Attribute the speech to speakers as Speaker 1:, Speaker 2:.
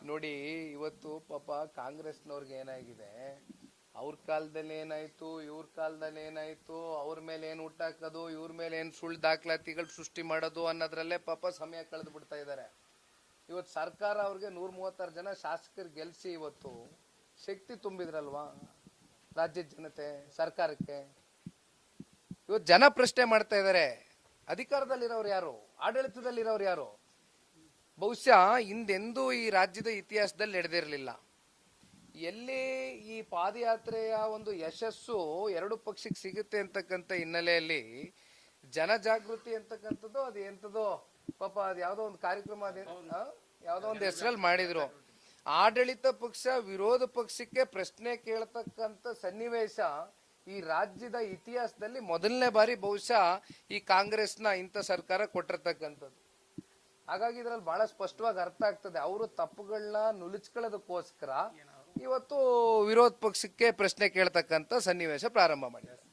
Speaker 1: ನೋಡಿ ಇವತ್ತು ಪಾಪ ಕಾಂಗ್ರೆಸ್ನವ್ರಿಗೆ ಏನಾಗಿದೆ, ಅವ್ರ ಕಾಲದಲ್ಲಿ ಏನಾಯ್ತು, ಇವ್ರ ಕಾಲದಲ್ಲಿ ಏನಾಯ್ತು, ಅವ್ರ ಮೇಲೆ ಏನ್ ಹುಟ್ಟಾಕೋದು, ಇವ್ರ ಮೇಲೆ ಏನ್ ಸುಳ್ಳು ದಾಖಲಾತಿಗಳು ಸೃಷ್ಟಿ ಮಾಡೋದು ಅನ್ನೋದ್ರಲ್ಲೇ ಪಾಪ ಸಮಯ ಕಳೆದು ಬಿಡ್ತಾ ಇದ್ದಾರೆ. ಇವತ್ತು ಸರ್ಕಾರ ಅವ್ರಿಗೆ 136 ಜನ ಶಾಸಕರು ಗೆಲ್ಸಿ ಇವತ್ತು ಶಕ್ತಿ ತುಂಬಿದ್ರಲ್ವಾ ರಾಜ್ಯದ ಜನತೆ ಸರ್ಕಾರಕ್ಕೆ. ಇವತ್ತು ಜನ ಪ್ರಶ್ನೆ ಮಾಡ್ತಾ ಇದ್ದಾರೆ, ಅಧಿಕಾರದಲ್ಲಿರೋರು ಯಾರು, ಆಡಳಿತದಲ್ಲಿರೋರು ಯಾರು? ಬಹುಶಃ ಹಿಂದೆಂದೂ ಈ ರಾಜ್ಯದ ಇತಿಹಾಸದಲ್ಲಿ ನಡೆದಿರಲಿಲ್ಲ. ಎಲ್ಲಿ ಈ ಪಾದಯಾತ್ರೆಯ ಒಂದು ಯಶಸ್ಸು ಎರಡು ಪಕ್ಷಕ್ಕೆ ಸಿಗುತ್ತೆ ಅಂತಕ್ಕಂಥ ಹಿನ್ನೆಲೆಯಲ್ಲಿ ಜನಜಾಗೃತಿ ಅಂತಕ್ಕಂಥದ್ದು ಅದು ಎಂಥದೋ ಪಾಪ ಅದು ಯಾವುದೋ ಒಂದು ಕಾರ್ಯಕ್ರಮ ಯಾವುದೋ ಒಂದು ಹೆಸರಲ್ಲಿ ಮಾಡಿದ್ರು. ಆಡಳಿತ ಪಕ್ಷ ವಿರೋಧ ಪಕ್ಷಕ್ಕೆ ಪ್ರಶ್ನೆ ಕೇಳ್ತಕ್ಕಂಥ ಸನ್ನಿವೇಶ ಈ ರಾಜ್ಯದ ಇತಿಹಾಸದಲ್ಲಿ ಮೊದಲನೇ ಬಾರಿ ಬಹುಶಃ ಈ ಕಾಂಗ್ರೆಸ್ನ ಇಂಥ ಸರ್ಕಾರ ಕೊಟ್ಟಿರ್ತಕ್ಕಂಥದ್ದು. ಹಾಗಾಗಿ ಇದ್ರಲ್ಲಿ ಬಹಳ ಸ್ಪಷ್ಟವಾಗಿ ಅರ್ಥ ಆಗ್ತದೆ, ಅವರು ತಪ್ಪುಗಳನ್ನ ನುಲಿಸ್ಕೊಳ್ಳೋದಕ್ಕೋಸ್ಕರ ಇವತ್ತು ವಿರೋಧ ಪಕ್ಷಕ್ಕೆ ಪ್ರಶ್ನೆ ಕೇಳ್ತಕ್ಕಂಥ ಸನ್ನಿವೇಶ ಪ್ರಾರಂಭ ಮಾಡಿದ್ದಾರೆ.